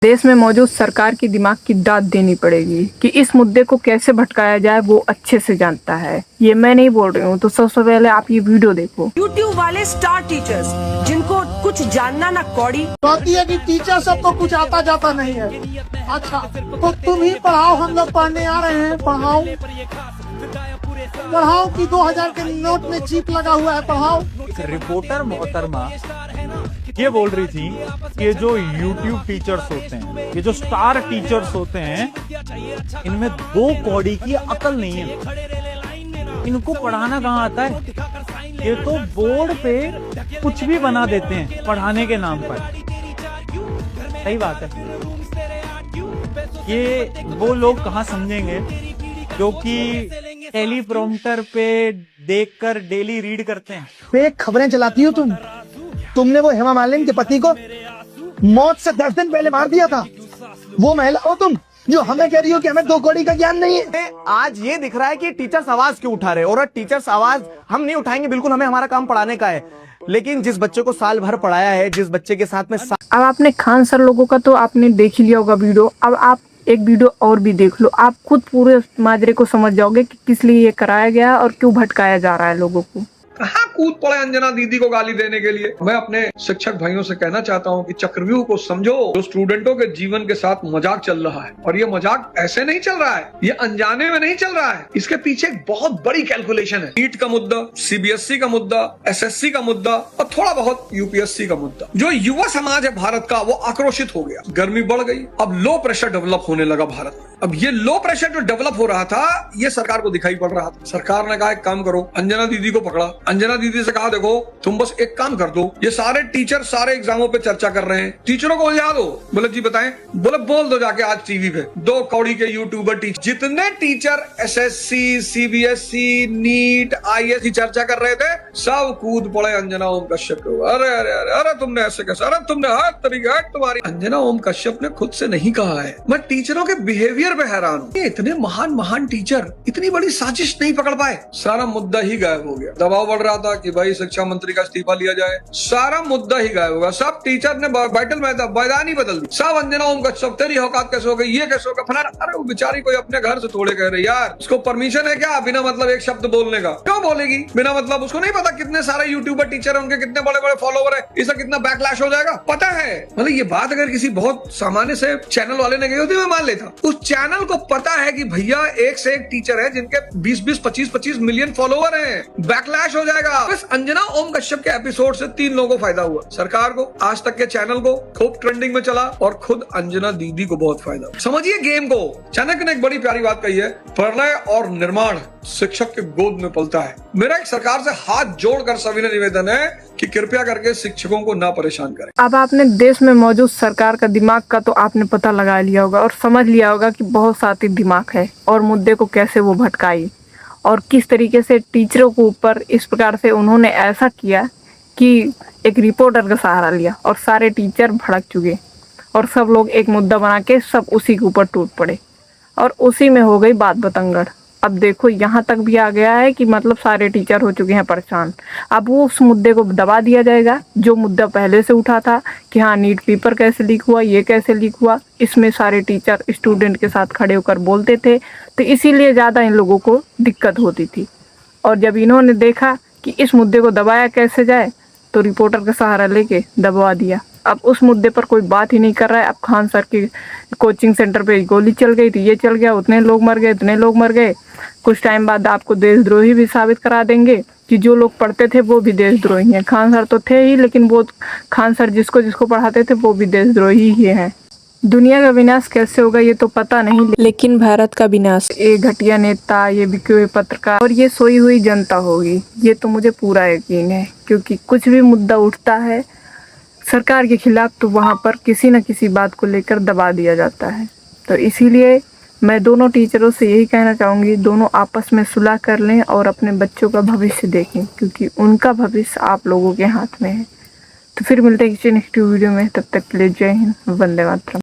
देश में मौजूद सरकार की दिमाग की दाद देनी पड़ेगी कि इस मुद्दे को कैसे भटकाया जाए, वो अच्छे से जानता है। ये मैं नहीं बोल रही हूँ, तो सबसे पहले आप ये वीडियो देखो। YouTube वाले स्टार टीचर्स जिनको कुछ जानना ना कौड़ी, बात है कि टीचर सबको कुछ आता जाता नहीं है। अच्छा तो तुम ही पढ़ाओ, हम लोग पढ़ने आ रहे हैं। पढ़ाओ कि 2000 के नोट में चिप लगा हुआ है, पढ़ाओ। रिपोर्टर मोहतरमा ये बोल रही थी कि जो YouTube टीचर्स होते हैं, ये जो स्टार टीचर्स होते हैं, इनमें 2 कौड़ी की अकल नहीं है। इनको पढ़ाना कहाँ आता है? ये तो बोर्ड पे कुछ भी बना देते हैं पढ़ाने के नाम पर। सही बात है। ये वो लोग कहाँ समझेंगे जो कि टेलीप्रॉम्प्टर पे देखकर डेली रीड करते हैं। फेक खबरें चलाती हो तुम। तुमने वो हेमा मालिनी के पति को मौत से 10 दिन पहले मार दिया था। वो महिला हो तुम जो हमें कह रही हो कि हमें 2 कौड़ी का ज्ञान नहीं है। आज ये दिख रहा है कि टीचर्स आवाज क्यों उठा रहे हैं, और टीचर्स आवाज हम नहीं उठाएंगे, बिल्कुल हमें हमारा काम पढ़ाने का है। लेकिन जिस बच्चे को साल भर पढ़ाया है, जिस बच्चे के साथ में अब आपने खान सर लोगों का तो आपने देख ही लिया होगा वीडियो। अब आप एक वीडियो और भी देख लो, आप खुद पूरे माजरे को समझ जाओगे कि किस लिए ये कराया गया और क्यों भटकाया जा रहा है लोगों को। कहाँ कूद पड़े अंजना दीदी को गाली देने के लिए। मैं अपने शिक्षक भाइयों से कहना चाहता हूँ कि चक्रव्यूह को समझो। जो स्टूडेंटों के जीवन के साथ मजाक चल रहा है, और ये मजाक ऐसे नहीं चल रहा है, ये अनजाने में नहीं चल रहा है। इसके पीछे एक बहुत बड़ी कैलकुलेशन है। नीट का मुद्दा, सीबीएसई का मुद्दा, एसएससी का मुद्दा और थोड़ा बहुत यूपीएससी का मुद्दा। जो युवा समाज है भारत का, वो आक्रोशित हो गया। गर्मी बढ़ गई, अब लो प्रेशर डेवलप होने लगा भारत में। अब ये लो प्रेशर जो डेवलप हो रहा था, ये सरकार को दिखाई पड़ रहा था। सरकार ने कहा एक काम करो, अंजना दीदी को पकड़ा, अंजना दीदी से कहा देखो तुम बस एक काम कर दो, ये सारे टीचर सारे एग्जामों पे चर्चा कर रहे हैं, टीचरों को उलझा दो। बोले जी बताएं। बोले बोल दो जाके आज टीवी पे, 2 कौड़ी के यूट्यूबर टीचर, जितने teacher SSC, CBSE, NEET, IAS की चर्चा कर रहे थे, सब कूद पड़े अंजना ओम कश्यप को। अरे अरे अरे अरे तुमने ऐसे कैसे, अरे तुमने हर तरीके तुम्हारी। अंजना ओम कश्यप ने खुद से नहीं कहा है। मैं टीचरों के बिहेवियर पे हैरान हूँ। इतने महान महान टीचर इतनी बड़ी साजिश नहीं पकड़ पाए। सारा मुद्दा ही गायब हो गया। दबाव बढ़ रहा था कि भाई शिक्षा मंत्री का इस्तीफा लिया जाए, सारा मुद्दा ही गायब होगा। सब टीचर ने बैटल मैदान ही बदल दी। सब अंजना ओम कश्यप तेरी औकात कैसे हो गई, ये कैसे होगा फलाना। अरे वो बेचारी कोई अपने घर से थोड़े कह रहे यार, उसको परमिशन है क्या बिना मतलब एक शब्द बोलने का? क्यों बोलेगी बिना मतलब? उसको नहीं पता कितने सारे यूट्यूबर टीचर है, उनके कितने बड़े बड़े फॉलोवर है, इसका कितना बैकलैश हो जाएगा पता है। मतलब ये बात अगर किसी बहुत सामान्य से चैनल वाले ने कही होती मैं मान लेता। उस चैनल को पता है कि भैया एक से एक टीचर है जिनके 20-20, 25-25 मिलियन फॉलोवर हैं, बैकलैश हो जाएगा। बस अंजना ओम कश्यप के एपिसोड से 3 लोगों को फायदा हुआ, सरकार को, आज तक के चैनल को खूब ट्रेंडिंग में चला, और खुद अंजना दीदी को बहुत फायदा हुआ। समझिए गेम को। चाणक्य ने एक बड़ी प्यारी बात कही है, प्रलय और निर्माण शिक्षक के गोद में पलता है। मेरा एक सरकार से हाथ जोड़कर सभी ने निवेदन है कि कृपया करके शिक्षकों को ना परेशान करें। अब आपने देश में मौजूद सरकार का दिमाग का तो आपने पता लगा लिया होगा और समझ लिया होगा कि बहुत साथी दिमाग है, और मुद्दे को कैसे वो भटकाई और किस तरीके से टीचरों के ऊपर इस प्रकार से उन्होंने ऐसा किया कि एक रिपोर्टर का सहारा लिया और सारे टीचर भड़क चुके, और सब लोग एक मुद्दा बना के सब उसी के ऊपर टूट पड़े, और उसी में हो गई बात बतंगड़। अब देखो यहाँ तक भी आ गया है कि मतलब सारे टीचर हो चुके हैं परेशान। अब वो उस मुद्दे को दबा दिया जाएगा जो मुद्दा पहले से उठा था कि हाँ नीट पेपर कैसे लीक हुआ, ये कैसे लीक हुआ। इसमें सारे टीचर स्टूडेंट के साथ खड़े होकर बोलते थे, तो इसीलिए ज़्यादा इन लोगों को दिक्कत होती थी। और जब इन्होंने देखा कि इस मुद्दे को दबाया कैसे जाए, तो रिपोर्टर का सहारा लेके दबा दिया। अब उस मुद्दे पर कोई बात ही नहीं कर रहा है। अब खान सर के कोचिंग सेंटर पे गोली चल गई, तो ये चल गया, उतने लोग मर गए, इतने लोग मर गए। कुछ टाइम बाद आपको देशद्रोही भी साबित करा देंगे कि जो लोग पढ़ते थे वो भी देशद्रोही हैं। खान सर तो थे ही, लेकिन वो खान सर जिसको जिसको पढ़ाते थे वो भी देशद्रोही ही हैं। दुनिया का विनाश कैसे होगा ये तो पता नहीं, लेकिन भारत का विनाश ये घटिया नेता, ये बिके हुए पत्रकार और ये सोई हुई जनता होगी, ये तो मुझे पूरा यकीन है। क्योंकि कुछ भी मुद्दा उठता है सरकार के खिलाफ, तो वहाँ पर किसी न किसी बात को लेकर दबा दिया जाता है। तो इसीलिए मैं दोनों टीचरों से यही कहना चाहूँगी, दोनों आपस में सुलह कर लें और अपने बच्चों का भविष्य देखें, क्योंकि उनका भविष्य आप लोगों के हाथ में है। तो फिर मिलते हैं किसी नेक्स्ट वीडियो में, तब तक के लिए जय हिंद, वंदे मातरम।